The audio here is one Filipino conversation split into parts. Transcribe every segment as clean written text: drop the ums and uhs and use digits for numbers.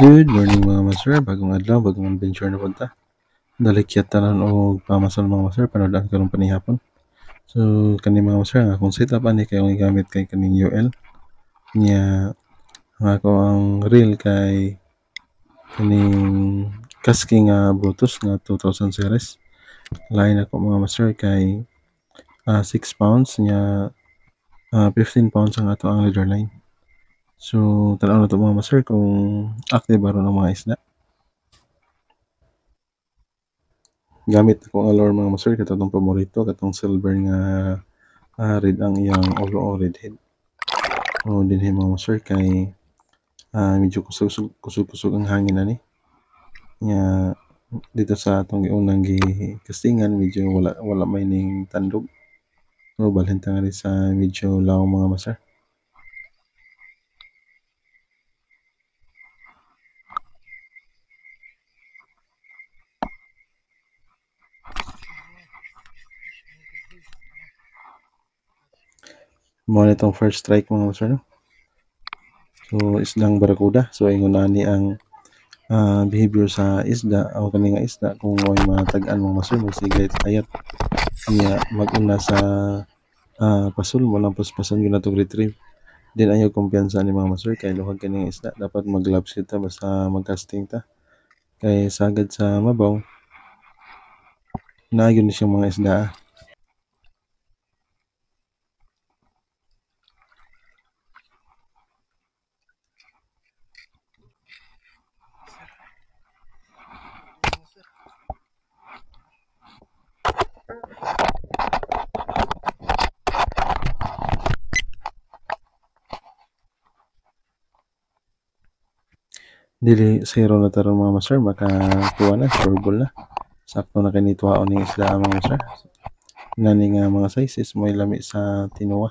Good morning mga master, bagong adlaw, bagong adventure na punta. Dalikyat tanan og pamasal mga master, panood-an karon panihapon. So kani mga master nga akong setup ani kay akong gamit kay kaning UL nya nga ako ang reel kay kaning Kasky nga Bluetooth nga 2000 series. Lain ako mga master kay 6 pounds nya 15 pounds ang ato ang leader line. So tanaw na to mga master kung active ba ron ang mga isda. Gamit ako ang lure mga master katong paborito katong silver nga red ang iyang ulo o red head. O dinhi mga master kay medyo kusog ang hangin ani. Nya dito sa atong giunang gikastingan medyo wala may ning tandog. So balhin ta nga sa medyo lawom mga master. Mao na itong first strike mga master no. So isdang barakuda. So ingon ani ang behavior sa isda o kani nga isda kung may matag-an mga master magsigay tayat. Nya mag-una sa pasul mo lang paspason gyud natong retrieve. Din ayaw kumpiyansa ni mga master kay luhag kani nga isda dapat mag-gloves kita basta mag-casting ta. Kay sagad sa mabaw naa gyud ni siyang mga isda. Dili zero na taron mga master makakuha na sure ball na. Sakto na kay nituhaon ning isda mga master. Nani nga mga sizes mo lami sa tinuwa.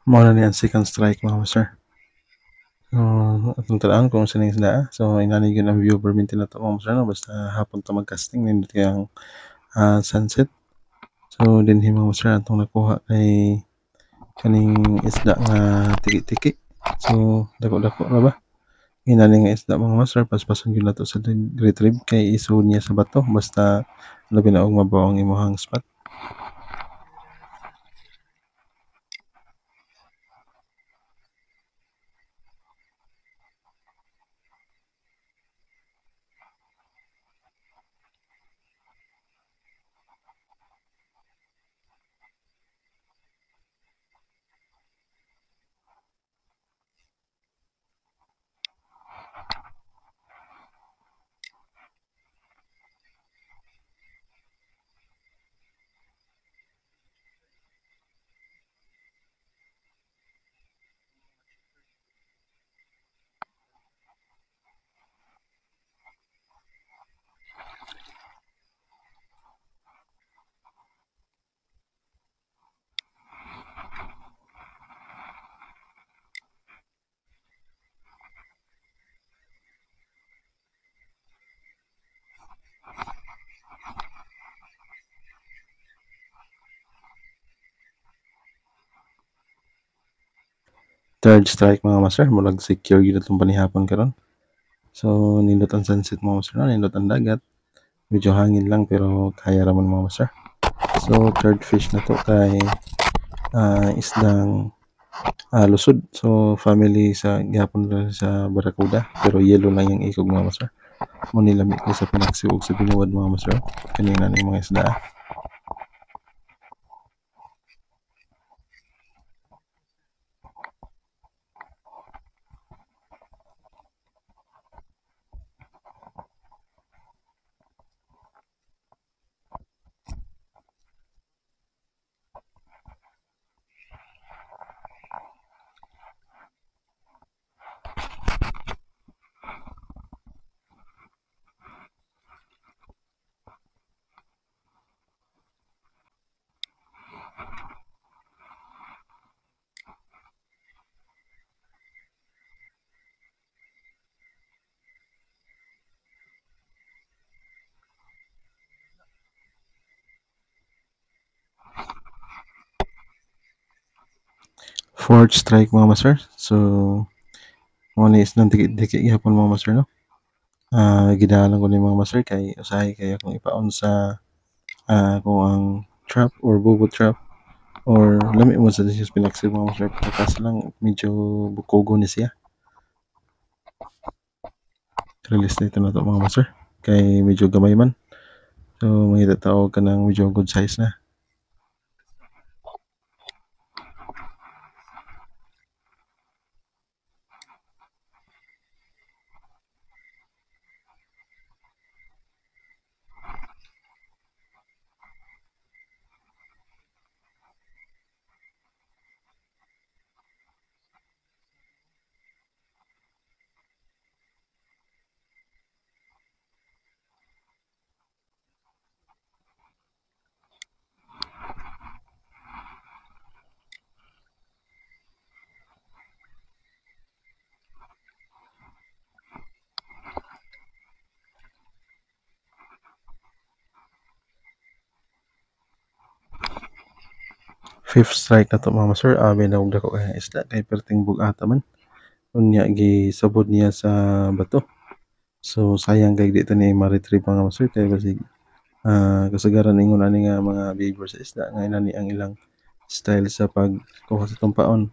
Mao na ni ang second strike mga master. So atong talaan kung saan ning isda. So inani gyud ang view perminti na to mga master no basta hapon ta mag-casting nindot kay ang sunset. So dinhi mga master atong nakuha kay kaning isda nga tiki-tiki. So dako-dako ra ba? Inani nga isda mga master paspason gyud nato sa retrieve kay isud niya sa bato basta labi na og mabaw ang imong spot. Third strike mga master murag secure gyud atong panihapon karon. So nindot ang sunset mga master, nindot ang dagat. Medyo hangin lang pero kaya ra man mga master. So third fish na to kay isdang lusod. So family sa gyapon lang sa Barracuda pero yellow lang yung ikog mga master. Mo ni lami kay sa pinaksi ug sa binuwad mga master. Kanina ni mga isda. Fourth strike mga master. So mo ni isdang dikit gyapon mga master no. Gidaanan ko ni mga master kay usahay kay akong ipaon sa kung ang trap or bobo trap or lami mo sa dishes pinaksi mga master. Kaso lang medyo bukogo ni siya. Release na ito na to mga master. Kay medyo gamay man. So makita tao ka ng medyo good size na. Fifth strike na to mga master. Binawag na ko kaya isda kay perting bugata man. Unya gisabod niya sa bato. So sayang kay dito ni ma-retrieve mga master kay basig kasagaran ingon ani nga mga behavior sa isda nga inani ang ilang style sa pagkuha sa tumpaon.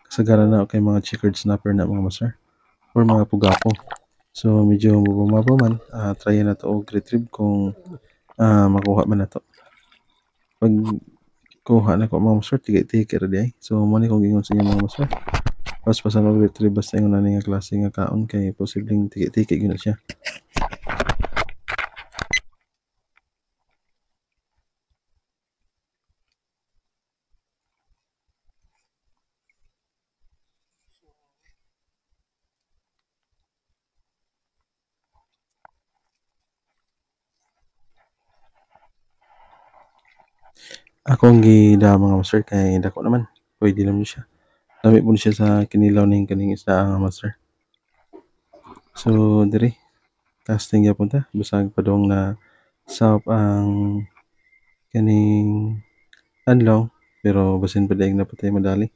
Kasagaran na kay mga checkered snapper na mga master or mga pugapo. So medyo bumabaw man, try na to og retrieve kung makuha man na to. Pag kuha na ko mga master, tiki-tiki ra di ay. So mo ni kung ingon sa inyo mga master. Paspasan og retrieve basta ingon ani nga klase nga kaon kay posibleng tiki-tiki gyud na siya. Akong gida mga master kay dako naman. Pwede naman siya. Dami po siya sa kinilaw ning kaning isda nga master. So diri casting gyapon ta bisag padong na sap ang kaning adlaw pero basin pa daig napatay madali.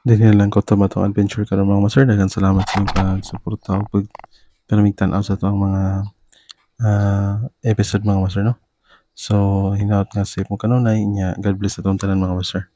Dili na lang ko ta matong adventure karon mga master. Daghan salamat sa inyong pagsuporta ug pagpanamigtan-aw sa atong mga episode mga master no. So hinaut nga safe mo kanunay nya God bless atong tanan mga master.